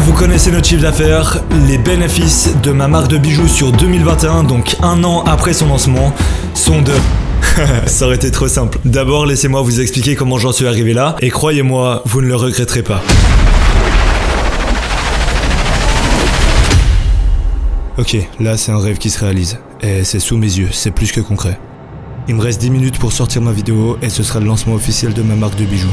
Vous connaissez notre chiffre d'affaires, les bénéfices de ma marque de bijoux sur 2021, donc un an après son lancement, sont de... Ça aurait été trop simple. D'abord, laissez-moi vous expliquer comment j'en suis arrivé là, et croyez-moi, vous ne le regretterez pas. Ok, là c'est un rêve qui se réalise, et c'est sous mes yeux, c'est plus que concret. Il me reste 10 minutes pour sortir ma vidéo, et ce sera le lancement officiel de ma marque de bijoux.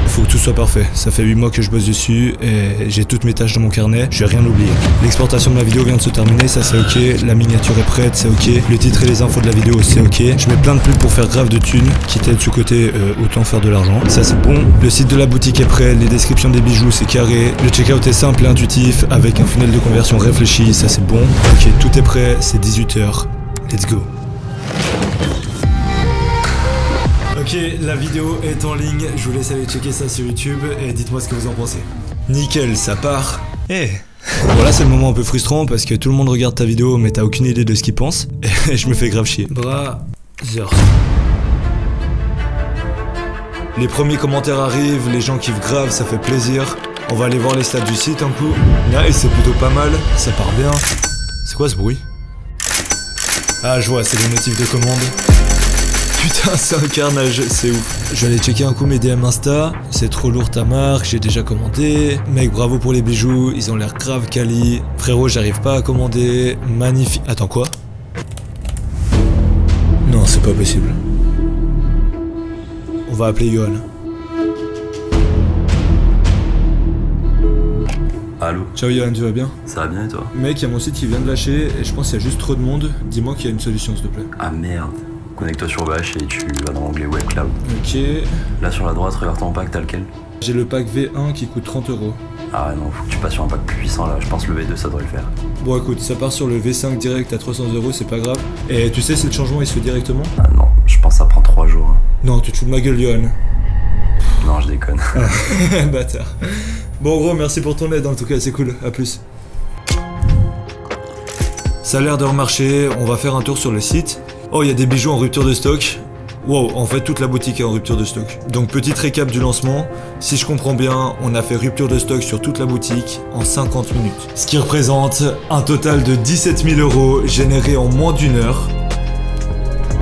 Faut que tout soit parfait, ça fait 8 mois que je bosse dessus et j'ai toutes mes tâches dans mon carnet, je vais rien oublier. L'exportation de ma vidéo vient de se terminer, ça c'est ok, la miniature est prête, c'est ok, le titre et les infos de la vidéo c'est ok, je mets plein de pubs pour faire grave de thunes, quitte à être sous-côté, autant faire de l'argent, ça c'est bon. Le site de la boutique est prêt, les descriptions des bijoux c'est carré, le checkout est simple et intuitif, avec un funnel de conversion réfléchi, ça c'est bon. Ok, tout est prêt, c'est 18h, let's go. Ok, la vidéo est en ligne, je vous laisse aller checker ça sur YouTube et dites-moi ce que vous en pensez. Nickel, ça part. Eh Voilà, c'est le moment un peu frustrant parce que tout le monde regarde ta vidéo mais t'as aucune idée de ce qu'il pense et je me fais grave chier. Brother. Les premiers commentaires arrivent, les gens kiffent grave, ça fait plaisir. On va aller voir les stats du site un coup. Nice, c'est plutôt pas mal, ça part bien. C'est quoi ce bruit? Ah, je vois, c'est les notifs de commande. Putain, c'est un carnage, c'est ouf. Je vais aller checker un coup mes DM Insta. C'est trop lourd ta marque, j'ai déjà commandé. Mec, bravo pour les bijoux, ils ont l'air grave quali. Frérot, j'arrive pas à commander. Magnifique. Attends, quoi? Non, c'est pas possible. On va appeler Johan. Allô? Ciao Johan, tu vas bien? Ça va bien et toi? Mec, y'a mon site qui vient de lâcher et je pense qu'il y a juste trop de monde. Dis-moi qu'il y a une solution, s'il te plaît. Ah merde. Connecte-toi sur Vache et tu vas dans l'onglet Web Cloud. Ok. Là sur la droite, regarde ton pack, t'as lequel? J'ai le pack V1 qui coûte 30 €. Ah non, faut que tu passes sur un pack plus puissant là, je pense que le V2 ça devrait le faire. Bon écoute, ça part sur le V5 direct à 300 €, c'est pas grave. Et tu sais si le changement il se fait directement? Ah non, je pense que ça prend 3 jours. Hein. Non, tu te fous de ma gueule Johan. Non, je déconne. Bâtard. Bon gros, merci pour ton aide en tout cas, c'est cool, à plus. Ça a l'air de remarcher, on va faire un tour sur le site. Oh, il y a des bijoux en rupture de stock. Wow, en fait toute la boutique est en rupture de stock. Donc petite récap du lancement, si je comprends bien, on a fait rupture de stock sur toute la boutique en 50 minutes. Ce qui représente un total de 17 000 € générés en moins d'une heure.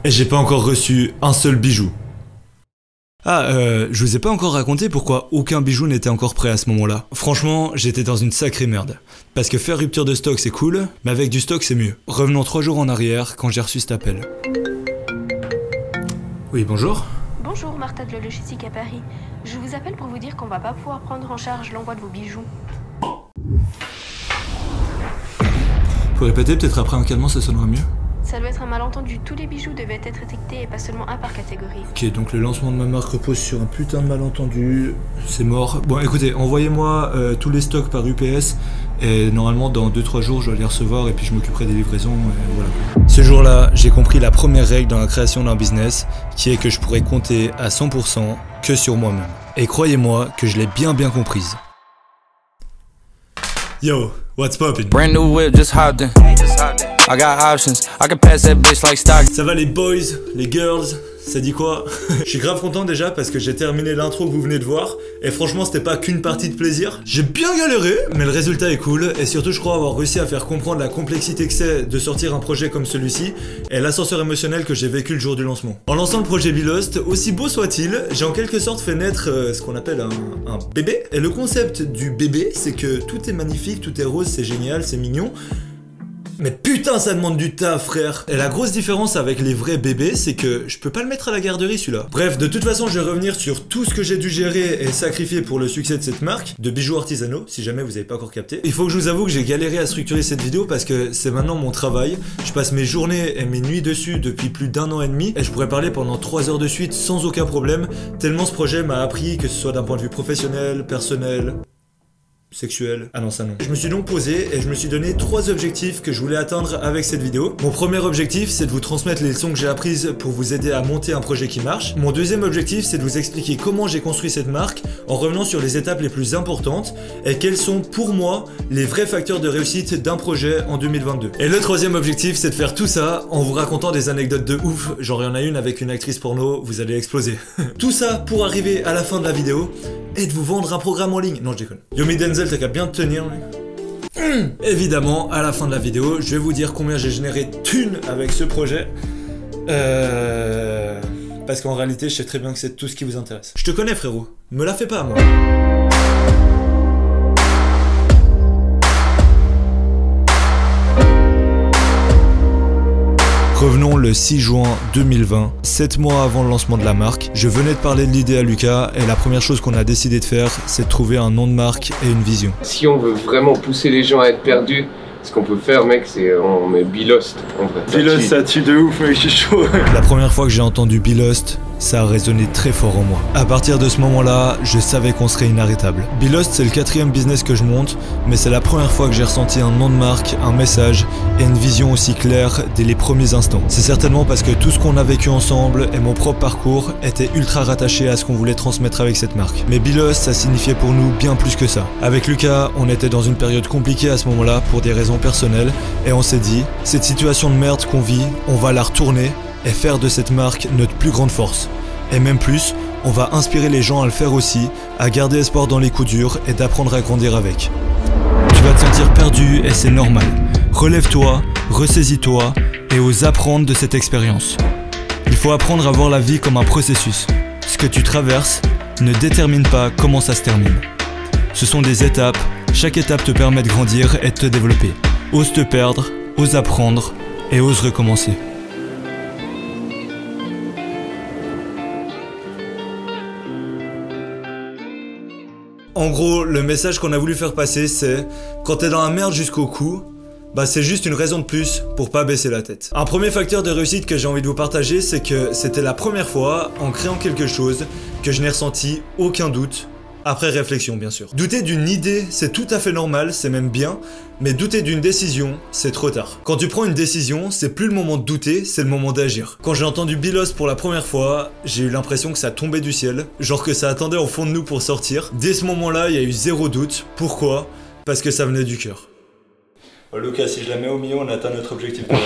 Et j'ai pas encore reçu un seul bijou. Ah, je vous ai pas encore raconté pourquoi aucun bijou n'était encore prêt à ce moment-là. Franchement, j'étais dans une sacrée merde. Parce que faire rupture de stock c'est cool, mais avec du stock c'est mieux. Revenons 3 jours en arrière quand j'ai reçu cet appel. Oui, bonjour. Bonjour, Martha de la logistique à Paris. Je vous appelle pour vous dire qu'on va pas pouvoir prendre en charge l'envoi de vos bijoux. Faut répéter, peut-être après un calmant ça sonnera mieux. Ça doit être un malentendu, tous les bijoux devaient être étiquetés et pas seulement un par catégorie. Ok, donc le lancement de ma marque repose sur un putain de malentendu, c'est mort. Bon écoutez, envoyez-moi tous les stocks par UPS et normalement dans 2-3 jours je dois les recevoir et puis je m'occuperai des livraisons et voilà. Ce jour-là, j'ai compris la première règle dans la création d'un business qui est que je pourrais compter à 100% que sur moi-même. Et croyez-moi que je l'ai bien comprise. Yo, what's poppin'? Brand new whip, just hopped in. I got options, I can pass that bitch like stock. Ça va les boys, les girls, ça dit quoi? Je suis grave content déjà parce que j'ai terminé l'intro que vous venez de voir et franchement c'était pas qu'une partie de plaisir. J'ai bien galéré, mais le résultat est cool et surtout je crois avoir réussi à faire comprendre la complexité que c'est de sortir un projet comme celui-ci et l'ascenseur émotionnel que j'ai vécu le jour du lancement. En lançant le projet Belost, aussi beau soit-il, j'ai en quelque sorte fait naître ce qu'on appelle un bébé. Et le concept du bébé, c'est que tout est magnifique, tout est rose, c'est génial, c'est mignon. Mais putain ça demande du taf frère. Et la grosse différence avec les vrais bébés c'est que je peux pas le mettre à la garderie celui-là. Bref, de toute façon je vais revenir sur tout ce que j'ai dû gérer et sacrifier pour le succès de cette marque de bijoux artisanaux, si jamais vous avez pas encore capté. Il faut que je vous avoue que j'ai galéré à structurer cette vidéo parce que c'est maintenant mon travail. Je passe mes journées et mes nuits dessus depuis plus d'1 an et demi et je pourrais parler pendant 3 heures de suite sans aucun problème, tellement ce projet m'a appris que ce soit d'un point de vue professionnel, personnel, sexuel. Ah non, ça non. Je me suis donc posé et je me suis donné 3 objectifs que je voulais atteindre avec cette vidéo. Mon premier objectif, c'est de vous transmettre les leçons que j'ai apprises pour vous aider à monter un projet qui marche. Mon deuxième objectif, c'est de vous expliquer comment j'ai construit cette marque en revenant sur les étapes les plus importantes et quels sont pour moi les vrais facteurs de réussite d'un projet en 2022. Et le troisième objectif, c'est de faire tout ça en vous racontant des anecdotes de ouf. Genre il y en a une avec une actrice porno, vous allez exploser. Tout ça pour arriver à la fin de la vidéo et de vous vendre un programme en ligne. Non, je déconne. Yomi Denzel, t'as qu'à bien te tenir, mec. Évidemment, à la fin de la vidéo, je vais vous dire combien j'ai généré de thunes avec ce projet. Parce qu'en réalité, je sais très bien que c'est tout ce qui vous intéresse. Je te connais, frérot. Me la fais pas, moi. Revenons le 6 juin 2020, 7 mois avant le lancement de la marque. Je venais de parler de l'idée à Lucas et la première chose qu'on a décidé de faire, c'est de trouver un nom de marque et une vision. Si on veut vraiment pousser les gens à être perdus, ce qu'on peut faire, mec, c'est on met Be Lost en vrai. Be Lost, ça tue de ouf, mec, je suis chaud. La première fois que j'ai entendu Be Lost, ça a résonné très fort en moi. À partir de ce moment-là, je savais qu'on serait inarrêtable. Be Lost, c'est le 4e business que je monte, mais c'est la première fois que j'ai ressenti un nom de marque, un message et une vision aussi claire dès les premiers instants. C'est certainement parce que tout ce qu'on a vécu ensemble et mon propre parcours était ultra rattaché à ce qu'on voulait transmettre avec cette marque. Mais Be Lost, ça signifiait pour nous bien plus que ça. Avec Lucas, on était dans une période compliquée à ce moment-là pour des raisons personnelles et on s'est dit, cette situation de merde qu'on vit, on va la retourner et faire de cette marque notre plus grande force. Et même plus, on va inspirer les gens à le faire aussi, à garder espoir dans les coups durs et d'apprendre à grandir avec. Tu vas te sentir perdu et c'est normal. Relève-toi, ressaisis-toi et ose apprendre de cette expérience. Il faut apprendre à voir la vie comme un processus. Ce que tu traverses ne détermine pas comment ça se termine. Ce sont des étapes, chaque étape te permet de grandir et de te développer. Ose te perdre, ose apprendre et ose recommencer. En gros, le message qu'on a voulu faire passer, c'est quand t'es dans la merde jusqu'au cou, bah c'est juste une raison de plus pour pas baisser la tête. Un premier facteur de réussite que j'ai envie de vous partager, c'est que c'était la première fois, en créant quelque chose, que je n'ai ressenti aucun doute, après réflexion bien sûr. Douter d'une idée, c'est tout à fait normal, c'est même bien, mais douter d'une décision, c'est trop tard. Quand tu prends une décision, c'est plus le moment de douter, c'est le moment d'agir. Quand j'ai entendu Be Lost pour la première fois, j'ai eu l'impression que ça tombait du ciel, genre que ça attendait au fond de nous pour sortir. Dès ce moment-là, il y a eu zéro doute. Pourquoi? Parce que ça venait du cœur. Oh Lucas, si je la mets au milieu, on atteint notre objectif de l'année.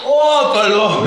Oh, pas loin.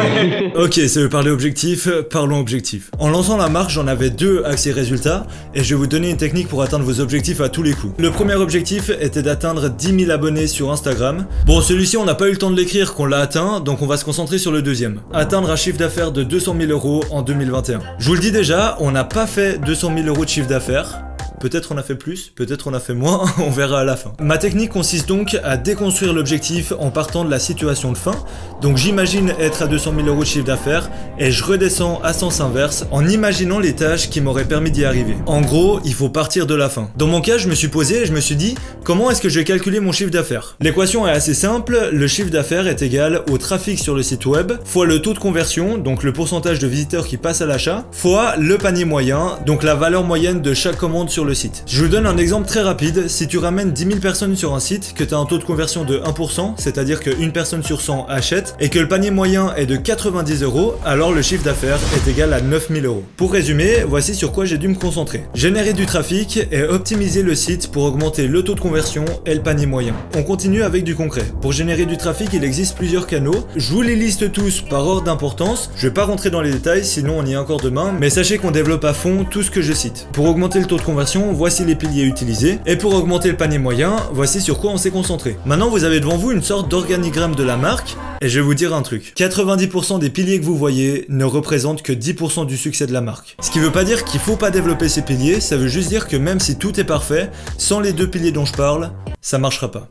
Ok, ça veut parler objectif, parlons objectif. En lançant la marque, j'en avais 2 axes résultats et je vais vous donner une technique pour atteindre vos objectifs à tous les coups. Le premier objectif était d'atteindre 10 000 abonnés sur Instagram. Bon, celui-ci, on n'a pas eu le temps de l'écrire qu'on l'a atteint, donc on va se concentrer sur le deuxième. Atteindre un chiffre d'affaires de 200 000 € en 2021. Je vous le dis déjà, on n'a pas fait 200 000 € de chiffre d'affaires. Peut-être on a fait plus, peut-être on a fait moins, on verra à la fin. Ma technique consiste donc à déconstruire l'objectif en partant de la situation de fin. Donc j'imagine être à 200 000 € de chiffre d'affaires et je redescends à sens inverse en imaginant les tâches qui m'auraient permis d'y arriver. En gros, il faut partir de la fin. Dans mon cas, je me suis posé et je me suis dit, comment est-ce que je vais calculer mon chiffre d'affaires? L'équation est assez simple, le chiffre d'affaires est égal au trafic sur le site web, fois le taux de conversion, donc le pourcentage de visiteurs qui passent à l'achat, fois le panier moyen, donc la valeur moyenne de chaque commande sur le site. Je vous donne un exemple très rapide, si tu ramènes 10 000 personnes sur un site, que tu as un taux de conversion de 1%, c'est-à-dire qu'une personne sur 100 achète, et que le panier moyen est de 90 €, alors le chiffre d'affaires est égal à 9 000 €. Pour résumer, voici sur quoi j'ai dû me concentrer. Générer du trafic et optimiser le site pour augmenter le taux de conversion et le panier moyen. On continue avec du concret. Pour générer du trafic, il existe plusieurs canaux. Je vous les liste tous par ordre d'importance. Je vais pas rentrer dans les détails, sinon on y est encore demain, mais sachez qu'on développe à fond tout ce que je cite. Pour augmenter le taux de conversion, voici les piliers utilisés, et pour augmenter le panier moyen, voici sur quoi on s'est concentré. Maintenant, vous avez devant vous une sorte d'organigramme de la marque, et je vais vous dire un truc. 90% des piliers que vous voyez ne représentent que 10% du succès de la marque. Ce qui veut pas dire qu'il faut pas développer ces piliers, ça veut juste dire que même si tout est parfait, sans les 2 piliers dont je parle, ça marchera pas.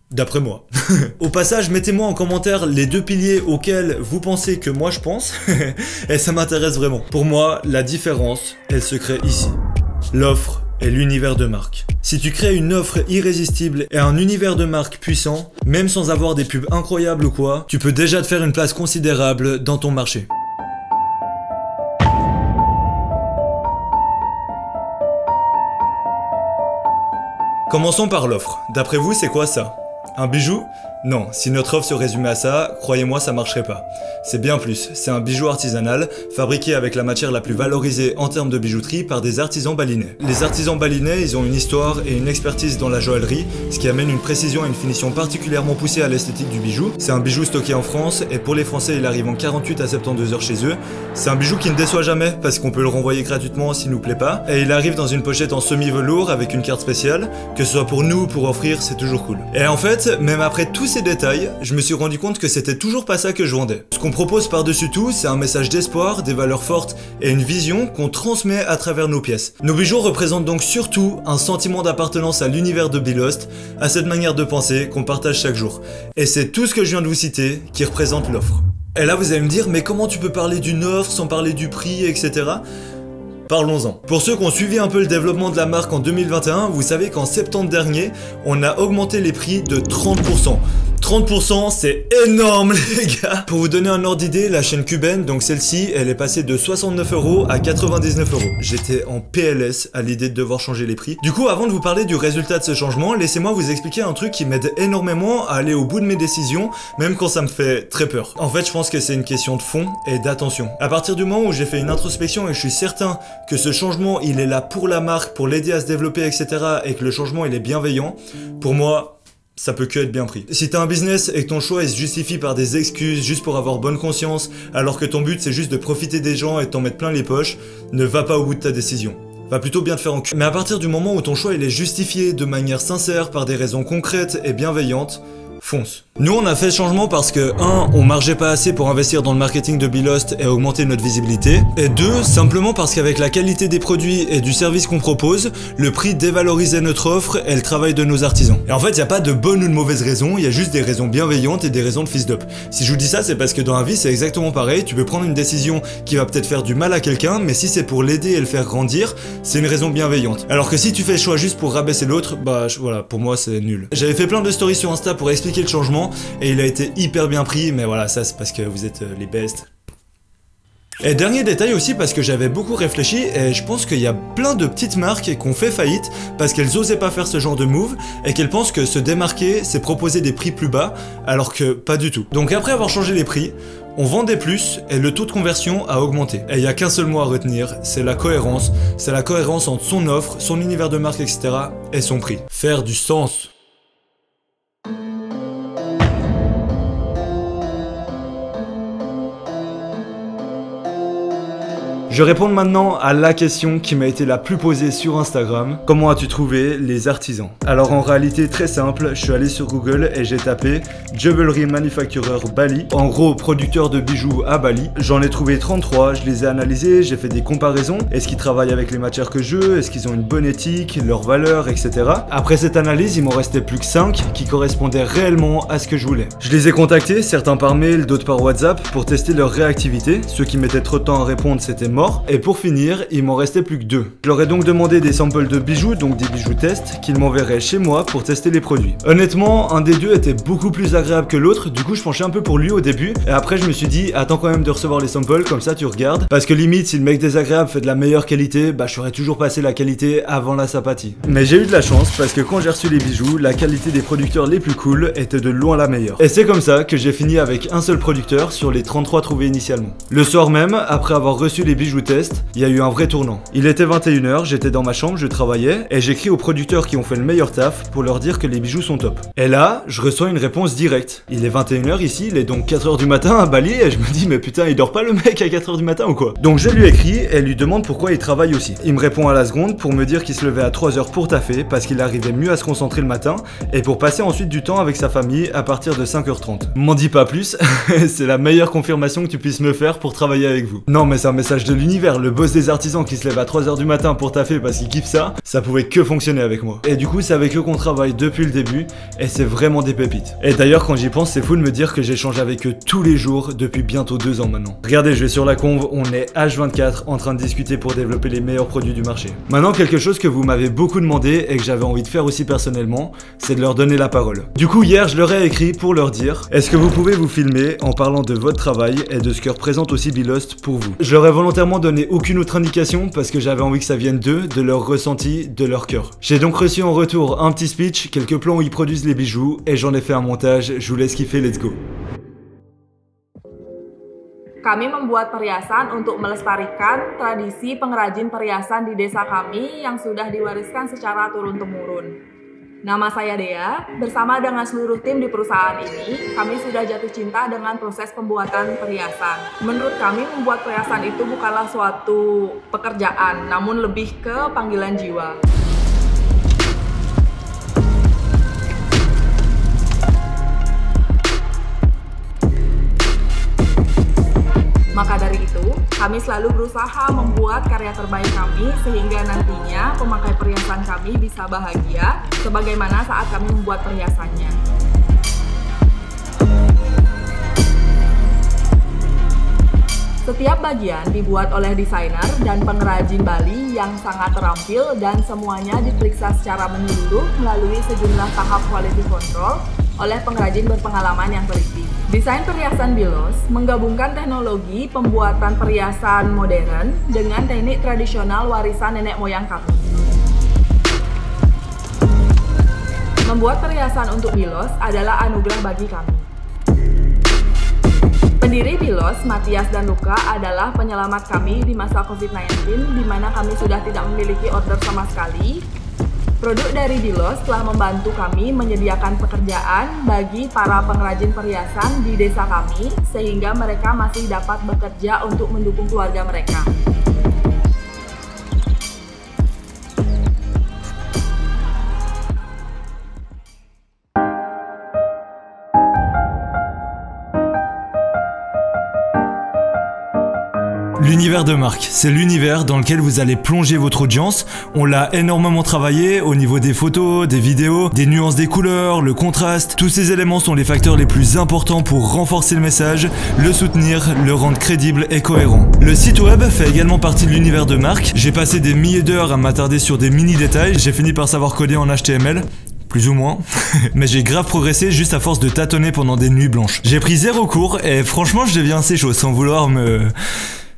D'après moi. Au passage, mettez-moi en commentaire les 2 piliers auxquels vous pensez que moi je pense, et ça m'intéresse vraiment. Pour moi, la différence, elle se crée ici. L'offre et l'univers de marque. Si tu crées une offre irrésistible et un univers de marque puissant, même sans avoir des pubs incroyables ou quoi, tu peux déjà te faire une place considérable dans ton marché. Commençons par l'offre. D'après vous, c'est quoi ça? Un bijou? Non, si notre offre se résumait à ça, croyez-moi, ça marcherait pas. C'est bien plus, c'est un bijou artisanal, fabriqué avec la matière la plus valorisée en termes de bijouterie par des artisans balinais. Les artisans balinais, ils ont une histoire et une expertise dans la joaillerie, ce qui amène une précision et une finition particulièrement poussée à l'esthétique du bijou. C'est un bijou stocké en France, et pour les Français, il arrive en 48 à 72 heures chez eux. C'est un bijou qui ne déçoit jamais, parce qu'on peut le renvoyer gratuitement s'il nous plaît pas, et il arrive dans une pochette en semi-velours avec une carte spéciale, que ce soit pour nous ou pour offrir, c'est toujours cool. Et en fait, même après tous ces détails, je me suis rendu compte que c'était toujours pas ça que je vendais. Ce qu'on propose par-dessus tout, c'est un message d'espoir, des valeurs fortes et une vision qu'on transmet à travers nos pièces. Nos bijoux représentent donc surtout un sentiment d'appartenance à l'univers de Belost, à cette manière de penser qu'on partage chaque jour. Et c'est tout ce que je viens de vous citer qui représente l'offre. Et là vous allez me dire, mais comment tu peux parler d'une offre sans parler du prix, etc. Parlons-en. Pour ceux qui ont suivi un peu le développement de la marque en 2021, vous savez qu'en septembre dernier, on a augmenté les prix de 30%. 30%, c'est énorme les gars. Pour vous donner un ordre d'idée, la chaîne cubaine, donc celle-ci, elle est passée de 69 € à 99 €. J'étais en PLS à l'idée de devoir changer les prix. Du coup, avant de vous parler du résultat de ce changement, laissez-moi vous expliquer un truc qui m'aide énormément à aller au bout de mes décisions, même quand ça me fait très peur. En fait, je pense que c'est une question de fond et d'attention. À partir du moment où j'ai fait une introspection et je suis certain que ce changement, il est là pour la marque, pour l'aider à se développer, etc., et que le changement, il est bienveillant, pour moi, ça peut que être bien pris. Si t'as un business et que ton choix il se justifie par des excuses juste pour avoir bonne conscience, alors que ton but c'est juste de profiter des gens et de t'en mettre plein les poches, ne va pas au bout de ta décision. Va plutôt bien te faire enculer. Mais à partir du moment où ton choix il est justifié de manière sincère par des raisons concrètes et bienveillantes, fonce. Nous on a fait ce changement parce que 1. On margeait pas assez pour investir dans le marketing de Belost et augmenter notre visibilité, et 2. Simplement parce qu'avec la qualité des produits et du service qu'on propose, le prix dévalorisait notre offre et le travail de nos artisans. Et en fait y a pas de bonne ou de mauvaise raison, il y a juste des raisons bienveillantes et des raisons de fils d'up. Si je vous dis ça, c'est parce que dans la vie c'est exactement pareil, tu peux prendre une décision qui va peut-être faire du mal à quelqu'un, mais si c'est pour l'aider et le faire grandir, c'est une raison bienveillante. Alors que si tu fais le choix juste pour rabaisser l'autre, bah voilà, pour moi c'est nul. J'avais fait plein de stories sur Insta pour expliquer le changement, et il a été hyper bien pris, mais voilà, ça c'est parce que vous êtes les best. Et dernier détail aussi, parce que j'avais beaucoup réfléchi, et je pense qu'il y a plein de petites marques qui ont fait faillite parce qu'elles osaient pas faire ce genre de move, et qu'elles pensent que se démarquer, c'est proposer des prix plus bas, alors que pas du tout. Donc après avoir changé les prix, on vendait plus et le taux de conversion a augmenté. Et il n'y a qu'un seul mot à retenir, c'est la cohérence. C'est la cohérence entre son offre, son univers de marque, etc. et son prix. Faire du sens. Je réponds maintenant à la question qui m'a été la plus posée sur Instagram. Comment as-tu trouvé les artisans? Alors en réalité très simple, je suis allé sur Google et j'ai tapé Jewelry Manufacturer Bali. En gros, producteur de bijoux à Bali. J'en ai trouvé 33, je les ai analysés, j'ai fait des comparaisons. Est-ce qu'ils travaillent avec les matières que je veux? Est-ce qu'ils ont une bonne éthique, leurs valeurs, etc. Après cette analyse, il m'en restait plus que 5 qui correspondaient réellement à ce que je voulais. Je les ai contactés, certains par mail, d'autres par WhatsApp, pour tester leur réactivité. Ceux qui mettaient trop de temps à répondre, c'était mort. Et pour finir, il m'en restait plus que 2. Je leur ai donc demandé des samples de bijoux, donc des bijoux tests, qu'ils m'enverraient chez moi pour tester les produits. Honnêtement, un des deux était beaucoup plus agréable que l'autre, du coup je penchais un peu pour lui au début, et après je me suis dit, attends quand même de recevoir les samples, comme ça tu regardes, parce que limite si le mec désagréable fait de la meilleure qualité, bah je ferais toujours passer la qualité avant la sympathie. Mais j'ai eu de la chance, parce que quand j'ai reçu les bijoux, la qualité des producteurs les plus cool était de loin la meilleure. Et c'est comme ça que j'ai fini avec un seul producteur sur les 33 trouvés initialement. Le soir même, après avoir reçu les bijoux test, il y a eu un vrai tournant. Il était 21 h, j'étais dans ma chambre, je travaillais, et j'écris aux producteurs qui ont fait le meilleur taf pour leur dire que les bijoux sont top. Et là, je reçois une réponse directe. Il est 21 h ici, il est donc 4 h du matin à Bali, et je me dis mais putain il dort pas le mec à 4 h du matin ou quoi? Donc je lui écris et lui demande pourquoi il travaille aussi. Il me répond à la seconde pour me dire qu'il se levait à 3 h pour taffer parce qu'il arrivait mieux à se concentrer le matin et pour passer ensuite du temps avec sa famille à partir de 5 h 30. M'en dis pas plus, c'est la meilleure confirmation que tu puisses me faire pour travailler avec vous. Non mais c'est un message de l'univers, le boss des artisans qui se lève à 3 h du matin pour taffer parce qu'il kiffe ça pouvait que fonctionner avec moi. Et du coup c'est avec eux qu'on travaille depuis le début et c'est vraiment des pépites. Et d'ailleurs quand j'y pense c'est fou de me dire que j'échange avec eux tous les jours depuis bientôt 2 ans maintenant. Regardez, je vais sur la conve, on est H24 en train de discuter pour développer les meilleurs produits du marché. Maintenant quelque chose que vous m'avez beaucoup demandé et que j'avais envie de faire aussi personnellement, c'est de leur donner la parole. Du coup hier je leur ai écrit pour leur dire, est-ce que vous pouvez vous filmer en parlant de votre travail et de ce que représente aussi Belost pour vous? Je leur ai volontairement vraiment donné aucune autre indication parce que j'avais envie que ça vienne d'eux, de leur ressenti, de leur cœur. J'ai donc reçu en retour un petit speech, quelques plans où ils produisent les bijoux et j'en ai fait un montage, je vous laisse kiffer, let's go. Kami membuat perhiasan untuk melestarikan tradisi pengrajin perhiasan di desa kami yang sudah diwariskan secara turun-temurun. Nama saya Dea, bersama dengan seluruh tim di perusahaan ini, kami sudah jatuh cinta dengan proses pembuatan perhiasan. Menurut kami, membuat perhiasan itu bukanlah suatu pekerjaan, namun lebih ke panggilan jiwa. Maka dari itu, kami selalu berusaha membuat karya terbaik kami sehingga nantinya pemakai perhiasan kami bisa bahagia sebagaimana saat kami membuat perhiasannya. Setiap bagian dibuat oleh desainer dan pengrajin Bali yang sangat terampil dan semuanya diperiksa secara menyeluruh melalui sejumlah tahap quality control oleh pengrajin berpengalaman yang teliti. Desain perhiasan Bilos menggabungkan teknologi pembuatan perhiasan modern dengan teknik tradisional warisan nenek moyang kami. Membuat perhiasan untuk Bilos adalah anugerah bagi kami. Pendiri Bilos, Matias dan Luka adalah penyelamat kami di masa COVID-19 di mana kami sudah tidak memiliki order sama sekali. Produk dari Bilos telah membantu kami menyediakan pekerjaan bagi para pengrajin perhiasan di desa kami sehingga mereka masih dapat bekerja untuk mendukung keluarga mereka. L'univers de marque, c'est l'univers dans lequel vous allez plonger votre audience. On l'a énormément travaillé au niveau des photos, des vidéos, des nuances des couleurs, le contraste. Tous ces éléments sont les facteurs les plus importants pour renforcer le message, le soutenir, le rendre crédible et cohérent. Le site web fait également partie de l'univers de marque. J'ai passé des milliers d'heures à m'attarder sur des mini détails. J'ai fini par savoir coder en HTML. Plus ou moins, mais j'ai grave progressé juste à force de tâtonner pendant des nuits blanches. J'ai pris 0 cours et franchement je deviens assez chaud sans vouloir me...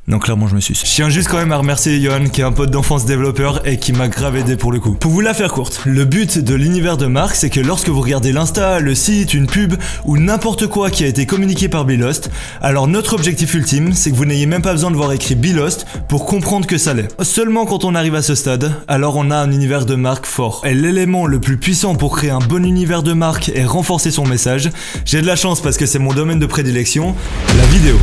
Non, clairement, je me suis. Je tiens juste quand même à remercier Yohan, qui est un pote d'enfance développeur et qui m'a grave aidé pour le coup. Pour vous la faire courte, le but de l'univers de marque, c'est que lorsque vous regardez l'Insta, le site, une pub ou n'importe quoi qui a été communiqué par Bilost, alors notre objectif ultime, c'est que vous n'ayez même pas besoin de voir écrit Bilost pour comprendre que ça l'est. Seulement quand on arrive à ce stade, alors on a un univers de marque fort. Et l'élément le plus puissant pour créer un bon univers de marque et renforcer son message, j'ai de la chance parce que c'est mon domaine de prédilection, la vidéo.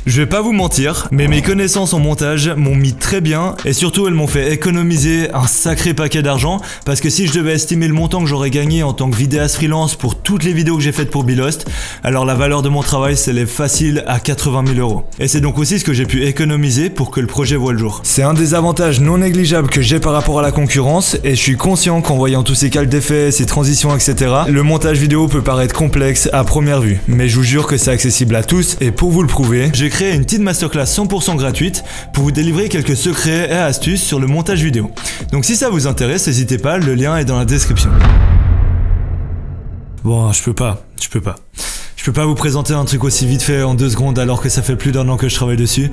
Je vais pas vous mentir, mais mes connaissances en montage m'ont mis très bien et surtout elles m'ont fait économiser un sacré paquet d'argent parce que si je devais estimer le montant que j'aurais gagné en tant que vidéaste freelance pour toutes les vidéos que j'ai faites pour Bilost, alors la valeur de mon travail s'élève facile à 80 000 €. Et c'est donc aussi ce que j'ai pu économiser pour que le projet voie le jour. C'est un des avantages non négligeables que j'ai par rapport à la concurrence et je suis conscient qu'en voyant tous ces calques d'effets, ces transitions, etc., le montage vidéo peut paraître complexe à première vue. Mais je vous jure que c'est accessible à tous et pour vous le prouver, j'ai créé une petite masterclass 100% gratuite pour vous délivrer quelques secrets et astuces sur le montage vidéo. Donc si ça vous intéresse, n'hésitez pas, le lien est dans la description. Bon, je peux pas vous présenter un truc aussi vite fait en 2 secondes alors que ça fait plus d'1 an que je travaille dessus.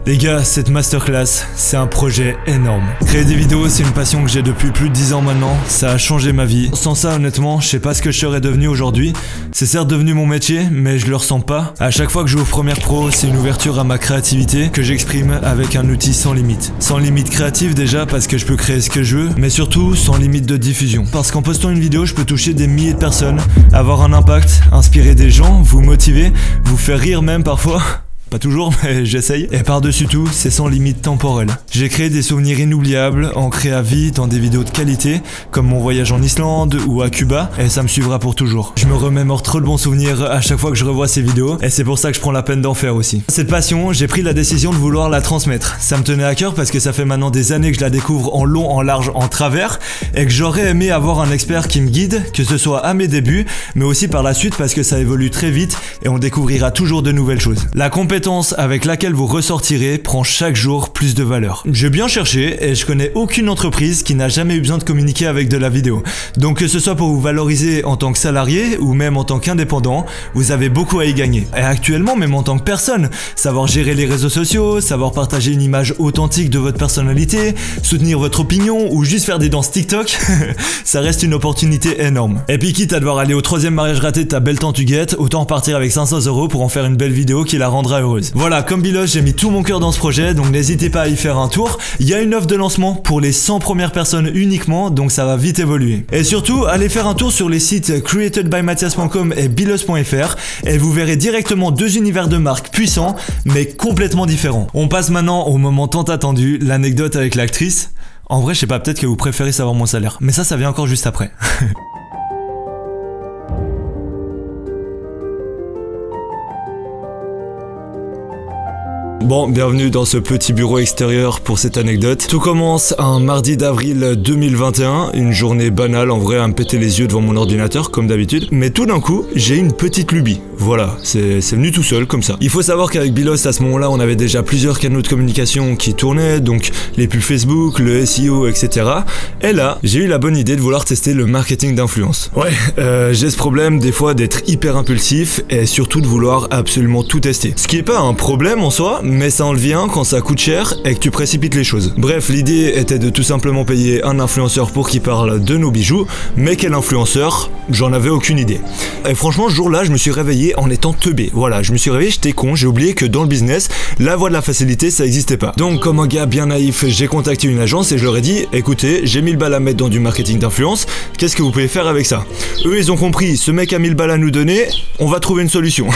Les gars, cette masterclass, c'est un projet énorme. Créer des vidéos, c'est une passion que j'ai depuis plus de 10 ans maintenant. Ça a changé ma vie. Sans ça, honnêtement, je sais pas ce que je serais devenu aujourd'hui. C'est certes devenu mon métier, mais je le ressens pas. À chaque fois que j'ouvre Premiere Pro, c'est une ouverture à ma créativité que j'exprime avec un outil sans limite. Sans limite créative déjà parce que je peux créer ce que je veux, mais surtout sans limite de diffusion. Parce qu'en postant une vidéo, je peux toucher des milliers de personnes, avoir un impact, inspirer des gens, vous motiver, vous faire rire même parfois. Pas toujours, mais j'essaye. Et par-dessus tout, c'est sans limite temporelle. J'ai créé des souvenirs inoubliables, ancrés à vie dans des vidéos de qualité, comme mon voyage en Islande ou à Cuba, et ça me suivra pour toujours. Je me remémore trop de bons souvenirs à chaque fois que je revois ces vidéos, et c'est pour ça que je prends la peine d'en faire aussi. Cette passion, j'ai pris la décision de vouloir la transmettre. Ça me tenait à cœur parce que ça fait maintenant des années que je la découvre en long, en large, en travers, et que j'aurais aimé avoir un expert qui me guide, que ce soit à mes débuts, mais aussi par la suite parce que ça évolue très vite, et on découvrira toujours de nouvelles choses. La compétence compétence avec laquelle vous ressortirez prend chaque jour plus de valeur. J'ai bien cherché et je connais aucune entreprise qui n'a jamais eu besoin de communiquer avec de la vidéo. Donc que ce soit pour vous valoriser en tant que salarié ou même en tant qu'indépendant, vous avez beaucoup à y gagner. Et actuellement, même en tant que personne, savoir gérer les réseaux sociaux, savoir partager une image authentique de votre personnalité, soutenir votre opinion ou juste faire des danses TikTok, ça reste une opportunité énorme. Et puis quitte à devoir aller au 3e mariage raté de ta belle tante Huguette, autant repartir avec 500 € pour en faire une belle vidéo qui la rendra heureuse. Voilà, comme Bilos, j'ai mis tout mon cœur dans ce projet, donc n'hésitez pas à y faire un tour. Il y a une offre de lancement pour les 100 premières personnes uniquement, donc ça va vite évoluer. Et surtout, allez faire un tour sur les sites createdbymathias.com et bilos.fr et vous verrez directement 2 univers de marque puissants, mais complètement différents. On passe maintenant au moment tant attendu, l'anecdote avec l'actrice. En vrai, je sais pas, peut-être que vous préférez savoir mon salaire, mais ça vient encore juste après. Bon, bienvenue dans ce petit bureau extérieur pour cette anecdote. Tout commence un mardi d'avril 2021, une journée banale en vrai à me péter les yeux devant mon ordinateur comme d'habitude. Mais tout d'un coup, j'ai une petite lubie. Voilà, c'est venu tout seul comme ça. Il faut savoir qu'avec Bilos à ce moment-là, on avait déjà plusieurs canaux de communication qui tournaient, donc les pubs Facebook, le SEO, etc. Et là, j'ai eu la bonne idée de vouloir tester le marketing d'influence. Ouais, j'ai ce problème des fois d'être hyper impulsif et surtout de vouloir absolument tout tester. Ce qui est pas un problème en soi, mais ça en devient quand ça coûte cher et que tu précipites les choses. Bref, l'idée était de tout simplement payer un influenceur pour qu'il parle de nos bijoux, mais quel influenceur? J'en avais aucune idée. Et franchement, ce jour-là, je me suis réveillé en étant teubé. Voilà, je me suis réveillé, j'étais con, j'ai oublié que dans le business, la voie de la facilité, ça existait pas. Donc, comme un gars bien naïf, j'ai contacté une agence et je leur ai dit, écoutez, j'ai 1000 balles à mettre dans du marketing d'influence, qu'est-ce que vous pouvez faire avec ça? Eux, ils ont compris, ce mec a 1000 balles à nous donner, on va trouver une solution.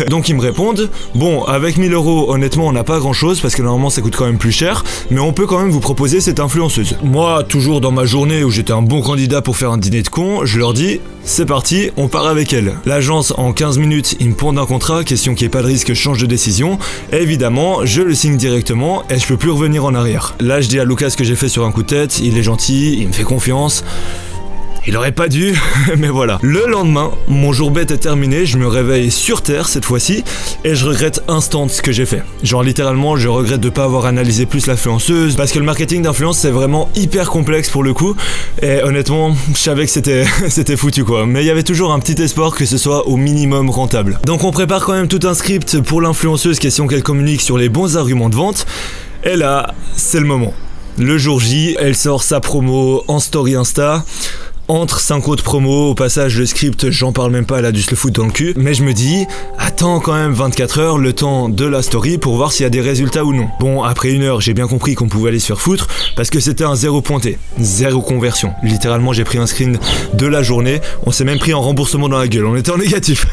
Donc, ils me répondent, bon, avec 1000 €, honnêtement, on n'a pas grand chose parce que normalement ça coûte quand même plus cher, mais on peut quand même vous proposer cette influenceuse. Moi, toujours dans ma journée où j'étais un bon candidat pour faire un dîner de con, je leur dis c'est parti, on part avec elle. L'agence en 15 minutes, ils me pondent un contrat, question qu'il n'y ait pas de risque que je change de décision. Et évidemment, je le signe directement et je peux plus revenir en arrière. Là, je dis à Lucas ce que j'ai fait sur un coup de tête, il est gentil, il me fait confiance. Il aurait pas dû, mais voilà. Le lendemain, mon jour bête est terminé, je me réveille sur Terre cette fois-ci, et je regrette instant ce que j'ai fait. Genre littéralement, je regrette de pas avoir analysé plus l'influenceuse, parce que le marketing d'influence c'est vraiment hyper complexe pour le coup, et honnêtement, je savais que c'était foutu quoi. Mais il y avait toujours un petit espoir que ce soit au minimum rentable. Donc on prépare quand même tout un script pour l'influenceuse, question qu'elle communique sur les bons arguments de vente, et là, c'est le moment. Le jour J, elle sort sa promo en story Insta. Entre 5 autres promos, au passage le script, j'en parle même pas, elle a dû se le foutre dans le cul. Mais je me dis, attends quand même 24 heures, le temps de la story pour voir s'il y a des résultats ou non. Bon, après 1 heure, j'ai bien compris qu'on pouvait aller se faire foutre parce que c'était un 0 pointé, 0 conversion. Littéralement, j'ai pris un screen de la journée, on s'est même pris un remboursement dans la gueule, on était en négatif.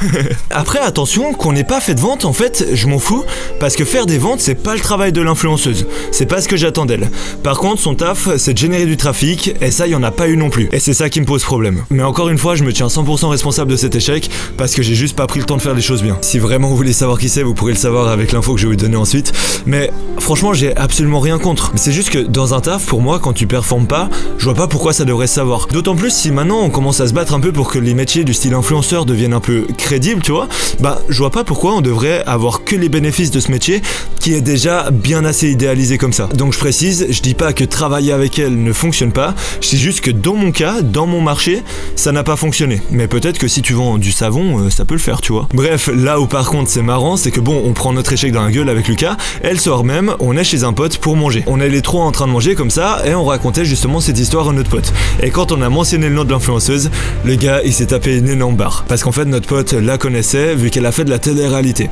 Après, attention, qu'on n'ait pas fait de vente, en fait, je m'en fous parce que faire des ventes, c'est pas le travail de l'influenceuse. C'est pas ce que j'attends d'elle. Par contre, son taf, c'est de générer du trafic et ça, il y en a pas eu non plus. Et c'est ça qui me pose problème. Mais encore une fois, je me tiens 100% responsable de cet échec parce que j'ai juste pas pris le temps de faire les choses bien. Si vraiment vous voulez savoir qui c'est, vous pourrez le savoir avec l'info que je vais vous donner ensuite. Mais franchement, j'ai absolument rien contre. Mais c'est juste que dans un taf, pour moi, quand tu performes pas, je vois pas pourquoi ça devrait se savoir. D'autant plus si maintenant on commence à se battre un peu pour que les métiers du style influenceur deviennent un peu crédibles, tu vois. Bah, je vois pas pourquoi on devrait avoir que les bénéfices de ce métier qui est déjà bien assez idéalisé comme ça. Donc je précise, je dis pas que travailler avec elle ne fonctionne pas, je dis juste que dans mon cas, dans mon marché, ça n'a pas fonctionné. Mais peut-être que si tu vends du savon, ça peut le faire, tu vois. Bref, là où par contre c'est marrant, c'est que bon, on prend notre échec dans la gueule avec Lucas, elle sort même, on est chez un pote pour manger. On est les trois en train de manger comme ça, et on racontait justement cette histoire à notre pote. Et quand on a mentionné le nom de l'influenceuse, le gars il s'est tapé une énorme barre. Parce qu'en fait notre pote la connaissait, vu qu'elle a fait de la télé-réalité.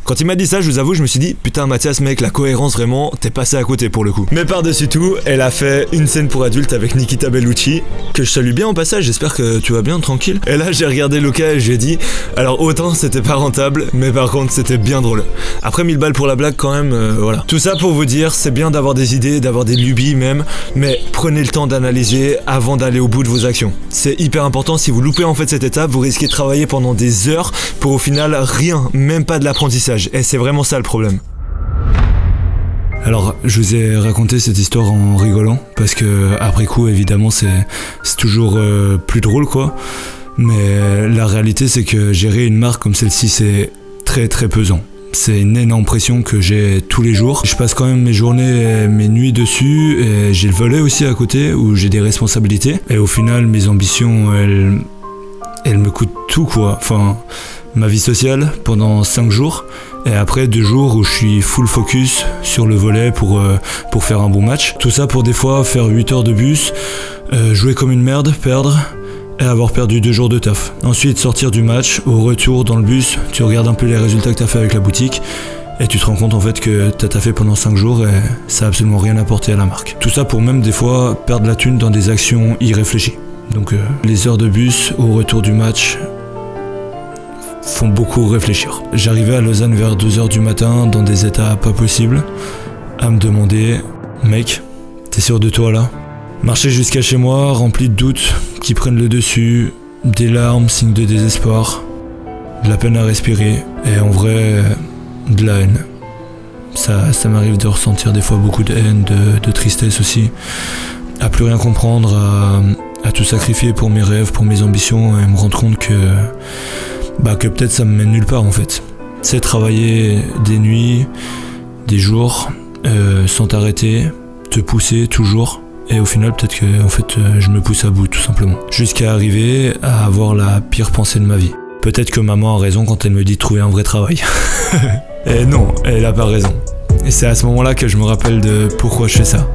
Quand il m'a dit ça, je vous avoue, je me suis dit, putain Mathias mec, la cohérence vraiment, t'es passé à côté pour le coup. Mais par-dessus tout, elle a fait une scène pour adultes avec Nikita Bellucci, que je salue bien au passage, j'espère que tu vas bien, tranquille. Et là j'ai regardé Lucas et je lui ai dit, alors autant c'était pas rentable, mais par contre c'était bien drôle. Après 1000 balles pour la blague quand même, voilà. Tout ça pour vous dire, c'est bien d'avoir des idées, d'avoir des lubies même, mais prenez le temps d'analyser avant d'aller au bout de vos actions. C'est hyper important, si vous loupez en fait cette étape, vous risquez de travailler pendant des heures pour au final rien, même pas de l'apprentissage. Et c'est vraiment ça le problème. Alors, je vous ai raconté cette histoire en rigolant, parce que après coup, évidemment, c'est toujours plus drôle, quoi. Mais la réalité, c'est que gérer une marque comme celle-ci, c'est très très pesant. C'est une énorme pression que j'ai tous les jours. Je passe quand même mes journées et mes nuits dessus et j'ai le volet aussi à côté où j'ai des responsabilités. Et au final, mes ambitions, elles me coûtent tout quoi. Enfin, ma vie sociale pendant 5 jours et après 2 jours où je suis full focus sur le volet pour faire un bon match. Tout ça pour des fois faire 8 heures de bus, jouer comme une merde, perdre et avoir perdu 2 jours de taf. Ensuite sortir du match, au retour dans le bus, tu regardes un peu les résultats que t'as fait avec la boutique et tu te rends compte en fait que t'as taffé pendant 5 jours et ça a absolument rien apporté à la marque. Tout ça pour même des fois perdre la thune dans des actions irréfléchies. Donc les heures de bus au retour du match font beaucoup réfléchir. J'arrivais à Lausanne vers 2h du matin dans des états pas possibles à me demander « Mec, t'es sûr de toi là ?» Marcher jusqu'à chez moi, rempli de doutes qui prennent le dessus, des larmes, signes de désespoir, de la peine à respirer et en vrai, de la haine. Ça m'arrive de ressentir des fois beaucoup de haine, de tristesse aussi, à plus rien comprendre, à tout sacrifier pour mes rêves, pour mes ambitions et me rendre compte que peut-être ça me mène nulle part en fait. C'est travailler des nuits, des jours, sans t'arrêter, te pousser toujours. Et au final, peut-être que je me pousse à bout, tout simplement. Jusqu'à arriver à avoir la pire pensée de ma vie. Peut-être que maman a raison quand elle me dit de trouver un vrai travail. Et non, elle a pas raison. Et c'est à ce moment-là que je me rappelle de pourquoi je fais ça.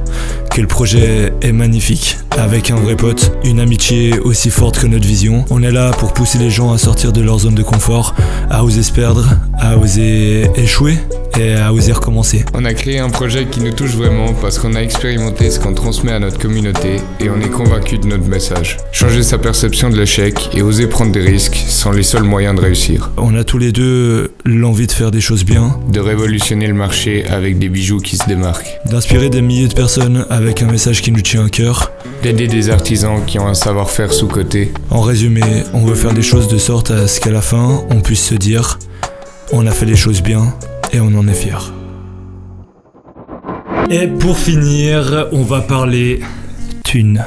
Que le projet est magnifique, avec un vrai pote, une amitié aussi forte que notre vision. On est là pour pousser les gens à sortir de leur zone de confort, à oser se perdre, à oser échouer et à oser recommencer. On a créé un projet qui nous touche vraiment parce qu'on a expérimenté ce qu'on transmet à notre communauté et on est convaincu de notre message. Changer sa perception de l'échec et oser prendre des risques sont les seuls moyens de réussir. On a tous les deux l'envie de faire des choses bien, de révolutionner le marché avec des bijoux qui se démarquent, d'inspirer des milliers de personnes avec un message qui nous tient à cœur, d'aider des artisans qui ont un savoir-faire sous-coté. En résumé, on veut faire des choses de sorte à ce qu'à la fin, on puisse se dire « On a fait les choses bien et on en est fiers ». Et pour finir, on va parler thunes.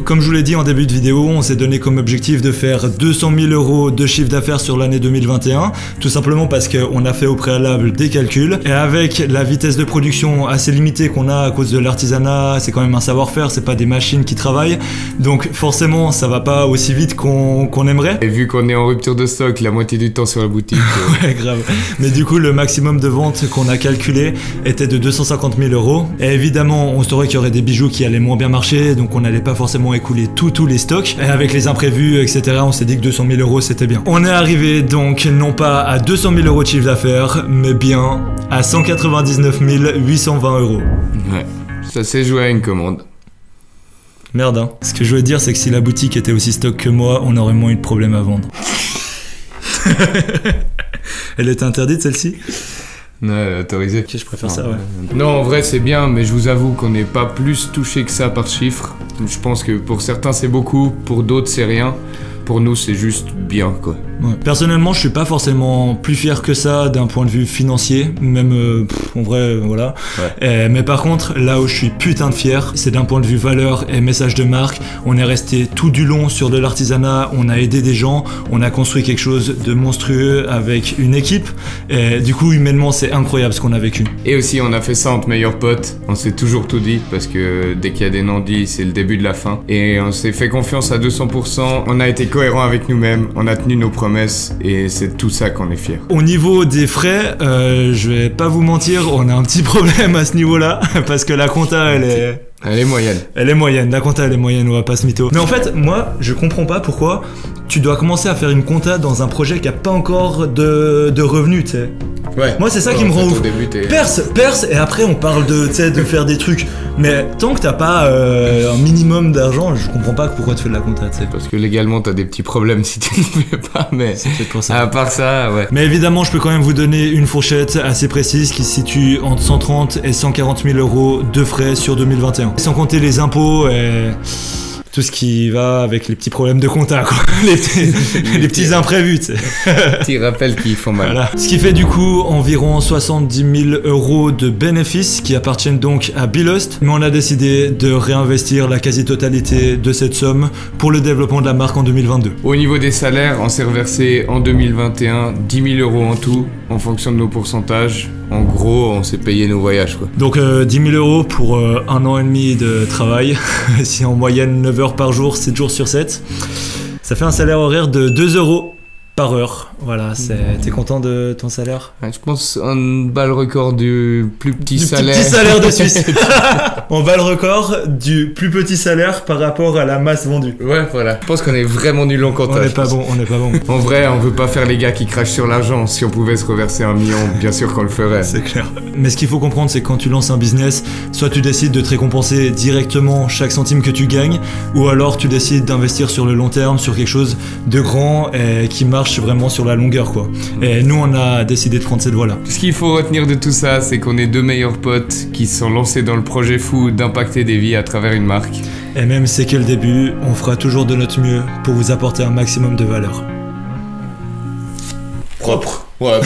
Comme je vous l'ai dit en début de vidéo, on s'est donné comme objectif de faire 200 000 € de chiffre d'affaires sur l'année 2021, tout simplement parce qu'on a fait au préalable des calculs, et avec la vitesse de production assez limitée qu'on a à cause de l'artisanat, c'est quand même un savoir-faire, c'est pas des machines qui travaillent, donc forcément ça va pas aussi vite qu'on aimerait. Et vu qu'on est en rupture de stock la moitié du temps sur la boutique... Ouais, grave. Mais du coup, le maximum de ventes qu'on a calculé était de 250 000 €, et évidemment, on saurait qu'il y aurait des bijoux qui allaient moins bien marcher, donc on n'allait pas forcément écouler tous les stocks, et avec les imprévus, etc., on s'est dit que 200 000 € c'était bien. On est arrivé donc non pas à 200 000 € de chiffre d'affaires, mais bien à 199 820 €. Ouais, ça s'est joué à une commande. Merde, hein. Ce que je voulais dire, c'est que si la boutique était aussi stock que moi, on aurait moins eu de problème à vendre. Elle était interdite celle-ci ? Ouais, autorisé. Ok, je préfère ça, ouais. Non, en vrai, c'est bien, mais je vous avoue qu'on n'est pas plus touché que ça par chiffre. Je pense que pour certains, c'est beaucoup, pour d'autres, c'est rien. Pour nous, c'est juste bien, quoi. Ouais. Personnellement, je suis pas forcément plus fier que ça d'un point de vue financier, même en vrai, voilà. Ouais. Mais par contre, là où je suis putain de fier, c'est d'un point de vue valeur et message de marque. On est resté tout du long sur de l'artisanat, on a aidé des gens, on a construit quelque chose de monstrueux avec une équipe. Et du coup, humainement, c'est incroyable ce qu'on a vécu. Et aussi, on a fait ça entre meilleurs potes. On s'est toujours tout dit, parce que dès qu'il y a des non-dits, c'est le début de la fin. Et on s'est fait confiance à 200%. On a été cohérent avec nous-mêmes, on a tenu nos promesses et c'est tout ça qu'on est fiers. Au niveau des frais, je vais pas vous mentir, on a un petit problème à ce niveau-là parce que la compta elle est moyenne. Elle est moyenne, la compta elle est moyenne, on va pas se mytho. Mais en fait, moi, je comprends pas pourquoi tu dois commencer à faire une compta dans un projet qui a pas encore de revenus, tu sais. Ouais. Moi, c'est ça qui me rend ouf. Perce, et après on parle de faire des trucs. Mais tant que t'as pas un minimum d'argent, je comprends pas pourquoi tu fais de la compta, tu sais. Parce que légalement, t'as des petits problèmes si tu ne fais pas, mais c'est peut-être pour ça. À part ça, ouais. Mais évidemment, je peux quand même vous donner une fourchette assez précise qui se situe entre 130 et 140 000 € de frais sur 2021. Sans compter les impôts et... tout ce qui va avec les petits problèmes de compta, quoi. Les petits imprévus, tu sais. Petits rappels qui font mal. Voilà. Ce qui fait du coup environ 70 000 € de bénéfices qui appartiennent donc à Belost, mais on a décidé de réinvestir la quasi-totalité de cette somme pour le développement de la marque en 2022. Au niveau des salaires, on s'est reversé en 2021 10 000 € en tout, en fonction de nos pourcentages. En gros, on s'est payé nos voyages, quoi. Donc 10 000 € pour 1 an et demi de travail, si en moyenne 9 heures par jour, 7 jours sur 7, ça fait un salaire horaire de 2 € par heure. Voilà, t'es content de ton salaire? Je pense on bat le record du plus petit salaire. Petit salaire de Suisse. On bat le record du plus petit salaire par rapport à la masse vendue. Ouais, voilà. Je pense qu'on est vraiment nul en comptage. On n'est pas bon, on n'est pas bon. En vrai, on veut pas faire les gars qui crachent sur l'argent. Si on pouvait se reverser 1 million, bien sûr qu'on le ferait. C'est clair. Mais ce qu'il faut comprendre, c'est que quand tu lances un business, soit tu décides de te récompenser directement chaque centime que tu gagnes, ou alors tu décides d'investir sur le long terme, sur quelque chose de grand et qui marche vraiment sur la longueur, quoi. Et nous, on a décidé de prendre cette voie-là. Ce qu'il faut retenir de tout ça, c'est qu'on est 2 meilleurs potes qui se sont lancés dans le projet fou d'impacter des vies à travers une marque. Et même si c'est que le début, on fera toujours de notre mieux pour vous apporter un maximum de valeur. Propre. Ouais.